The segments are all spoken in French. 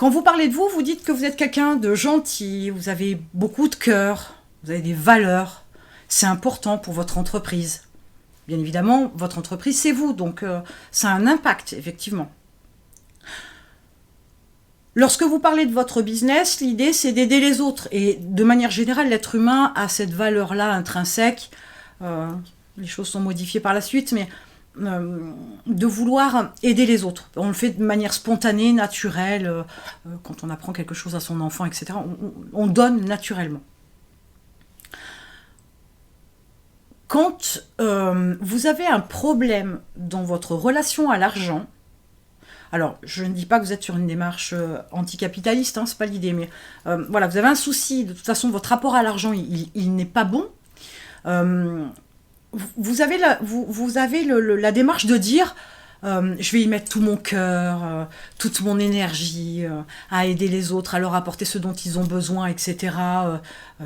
Quand vous parlez de vous, vous dites que vous êtes quelqu'un de gentil, vous avez beaucoup de cœur, vous avez des valeurs. C'est important pour votre entreprise. Bien évidemment, votre entreprise, c'est vous, donc ça a un impact, effectivement. Lorsque vous parlez de votre business, l'idée, c'est d'aider les autres. Et de manière générale, l'être humain a cette valeur-là intrinsèque. Les choses sont modifiées par la suite, mais de vouloir aider les autres. On le fait de manière spontanée, naturelle. Quand on apprend quelque chose à son enfant, etc., on donne naturellement. Quand vous avez un problème dans votre relation à l'argent, alors je ne dis pas que vous êtes sur une démarche anticapitaliste, hein, c'est pas l'idée, mais voilà, vous avez un souci, de toute façon votre rapport à l'argent il n'est pas bon, vous avez la démarche de dire je vais y mettre tout mon cœur, toute mon énergie, à aider les autres, à leur apporter ce dont ils ont besoin, etc.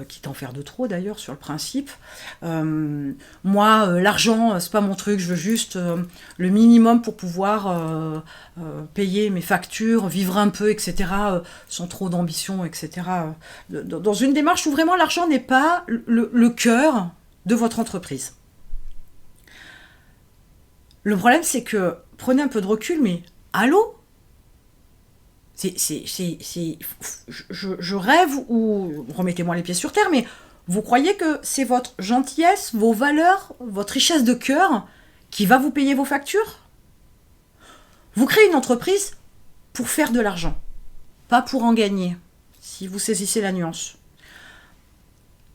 Quitte à en faire de trop d'ailleurs sur le principe. Moi, l'argent, c'est pas mon truc, je veux juste le minimum pour pouvoir payer mes factures, vivre un peu, etc. Sans trop d'ambition, etc. Dans une démarche où vraiment l'argent n'est pas le cœur de votre entreprise. Le problème, c'est que, prenez un peu de recul, mais allô ? Je rêve ou remettez-moi les pieds sur terre, mais vous croyez que c'est votre gentillesse, vos valeurs, votre richesse de cœur qui va vous payer vos factures ? Vous créez une entreprise pour faire de l'argent, pas pour en gagner, si vous saisissez la nuance.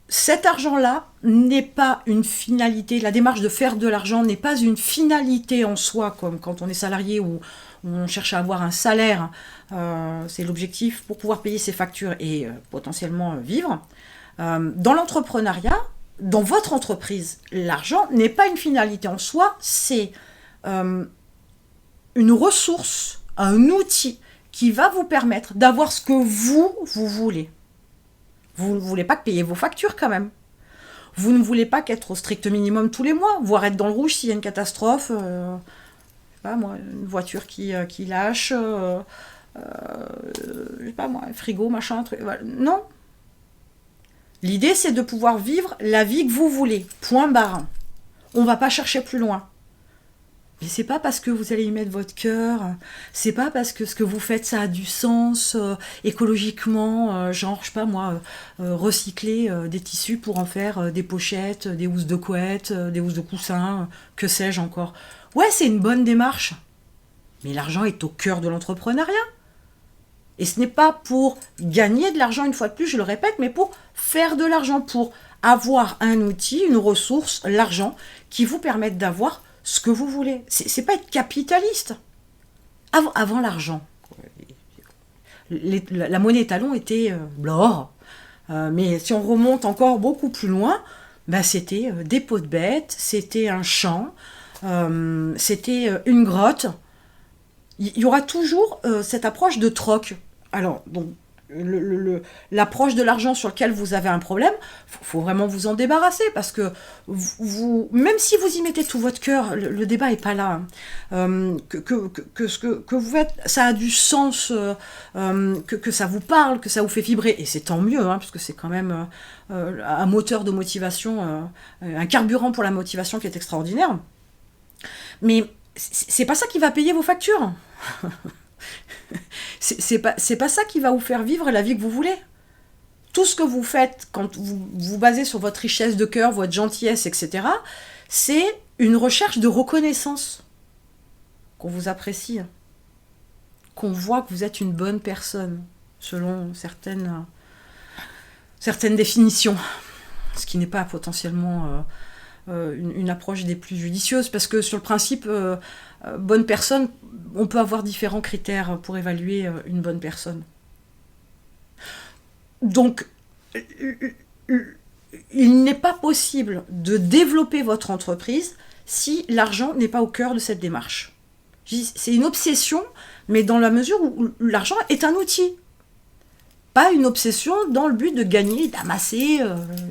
Cet argent-là n'est pas une finalité. La démarche de faire de l'argent n'est pas une finalité en soi, comme quand on est salarié ou on cherche à avoir un salaire. C'est l'objectif pour pouvoir payer ses factures et potentiellement vivre. Dans l'entrepreneuriat, dans votre entreprise, l'argent n'est pas une finalité en soi, c'est une ressource, un outil qui va vous permettre d'avoir ce que vous voulez. Vous ne voulez pas payer vos factures quand même. Vous ne voulez pas qu'être au strict minimum tous les mois, voire être dans le rouge s'il y a une catastrophe. Je sais pas moi, une voiture qui lâche, je sais pas moi, un frigo, machin, truc. Voilà. Non. L'idée, c'est de pouvoir vivre la vie que vous voulez. Point barre. On va pas chercher plus loin. Mais c'est pas parce que vous allez y mettre votre cœur, c'est pas parce que ce que vous faites ça a du sens écologiquement, genre je sais pas moi, recycler des tissus pour en faire des pochettes, des housses de couette, des housses de coussin, que sais-je encore. Ouais, c'est une bonne démarche, mais l'argent est au cœur de l'entrepreneuriat. Et ce n'est pas pour gagner de l'argent, une fois de plus, je le répète, mais pour faire de l'argent, pour avoir un outil, une ressource, l'argent, qui vous permette d'avoir ce que vous voulez. C'est pas être capitaliste. Avant l'argent, la monnaie étalon était l'or. Mais si on remonte encore beaucoup plus loin, c'était des peaux de bêtes, c'était un champ, c'était une grotte. Il y aura toujours cette approche de troc. Alors, donc, l'approche de l'argent sur lequel vous avez un problème, faut vraiment vous en débarrasser parce que même si vous y mettez tout votre cœur, le débat est pas là. Ce que vous faites, ça a du sens, que ça vous parle, que ça vous fait vibrer, et c'est tant mieux, hein, parce que c'est quand même un moteur de motivation, un carburant pour la motivation qui est extraordinaire. Mais c'est pas ça qui va payer vos factures. C'est pas ça qui va vous faire vivre la vie que vous voulez. Tout ce que vous faites quand vous vous basez sur votre richesse de cœur, votre gentillesse, etc., c'est une recherche de reconnaissance. Qu'on vous apprécie. Qu'on voit que vous êtes une bonne personne, selon certaines définitions. Ce qui n'est pas potentiellement une approche des plus judicieuses, parce que sur le principe, bonne personne, on peut avoir différents critères pour évaluer une bonne personne. Donc, il n'est pas possible de développer votre entreprise si l'argent n'est pas au cœur de cette démarche. C'est une obsession, mais dans la mesure où l'argent est un outil. Pas une obsession dans le but de gagner, d'amasser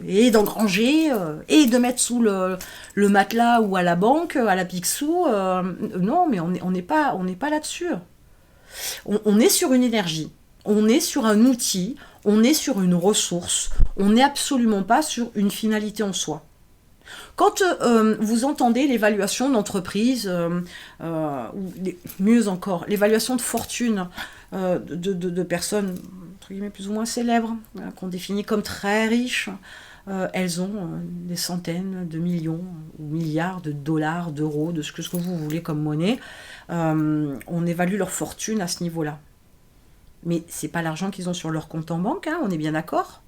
et d'engranger et de mettre sous le matelas ou à la banque, à la Picsou. Non, mais on n'est pas là-dessus. On est sur une énergie. On est sur un outil, on est sur une ressource, on n'est absolument pas sur une finalité en soi. Quand vous entendez l'évaluation d'entreprise, ou mieux encore, l'évaluation de fortune de personnes entre guillemets, plus ou moins célèbres, qu'on définit comme très riches, elles ont des centaines de millions ou milliards de dollars, d'euros, de ce que vous voulez comme monnaie. On évalue leur fortune à ce niveau-là. Mais c'est pas l'argent qu'ils ont sur leur compte en banque, hein, on est bien d'accord.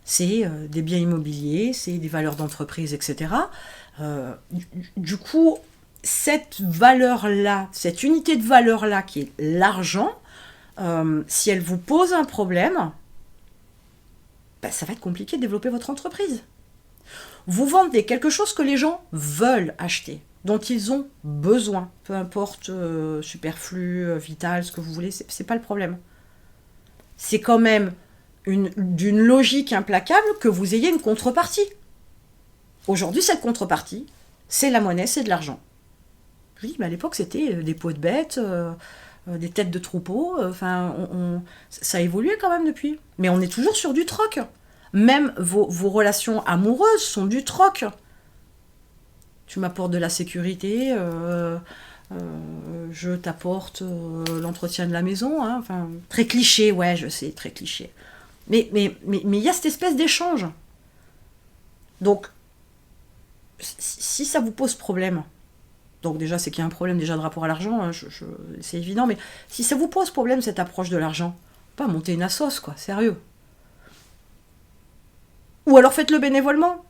C'est des biens immobiliers, c'est des valeurs d'entreprise, etc. Du coup, cette valeur-là, cette unité de valeur-là qui est l'argent, si elle vous pose un problème, ben, ça va être compliqué de développer votre entreprise. Vous vendez quelque chose que les gens veulent acheter, dont ils ont besoin, peu importe superflu, vital, ce que vous voulez, c'est pas le problème. C'est quand même d'une logique implacable que vous ayez une contrepartie. Aujourd'hui, cette contrepartie, c'est la monnaie, c'est de l'argent. Oui, mais à l'époque, c'était des peaux de bêtes, des têtes de troupeaux. Ça a évolué quand même depuis. Mais on est toujours sur du troc. Même vos relations amoureuses sont du troc. Tu m'apportes de la sécurité, je t'apporte l'entretien de la maison. Hein, très cliché, ouais, je sais, très cliché. Mais il y a cette espèce d'échange. Donc, si ça vous pose problème, donc déjà c'est qu'il y a un problème déjà de rapport à l'argent, hein, c'est évident, mais si ça vous pose problème cette approche de l'argent, pas monter une assoce, quoi, sérieux. Ou alors faites-le bénévolement.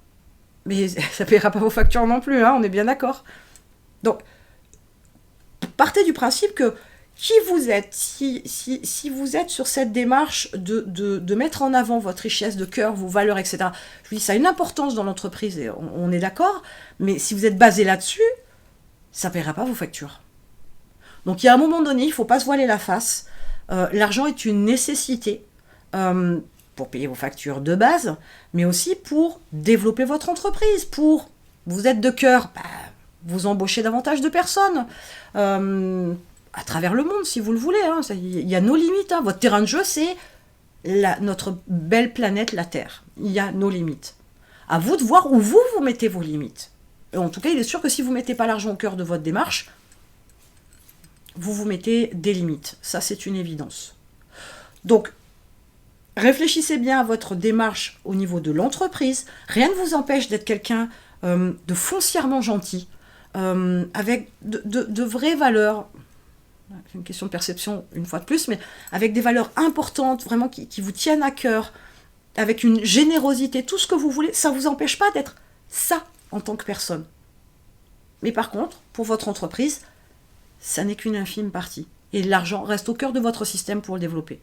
Mais ça ne paiera pas vos factures non plus, hein, on est bien d'accord. Donc, partez du principe que qui vous êtes, si vous êtes sur cette démarche de mettre en avant votre richesse de cœur, vos valeurs, etc., je vous dis, ça a une importance dans l'entreprise, et on est d'accord, mais si vous êtes basé là-dessus, ça ne paiera pas vos factures. Donc il y a un moment donné, il ne faut pas se voiler la face. L'argent est une nécessité pour payer vos factures de base, mais aussi pour développer votre entreprise, vous êtes de cœur, vous embauchez davantage de personnes, à travers le monde, si vous le voulez. Hein. Il y a nos limites. Hein. Votre terrain de jeu, c'est notre belle planète, la Terre. Il y a nos limites. À vous de voir où vous mettez vos limites. Et en tout cas, il est sûr que si vous ne mettez pas l'argent au cœur de votre démarche, vous mettez des limites. Ça, c'est une évidence. Donc, réfléchissez bien à votre démarche au niveau de l'entreprise. Rien ne vous empêche d'être quelqu'un de foncièrement gentil, avec de vraies valeurs. C'est une question de perception, une fois de plus, mais avec des valeurs importantes, vraiment qui vous tiennent à cœur, avec une générosité, tout ce que vous voulez, ça ne vous empêche pas d'être ça en tant que personne. Mais par contre, pour votre entreprise, ça n'est qu'une infime partie. Et l'argent reste au cœur de votre système pour le développer.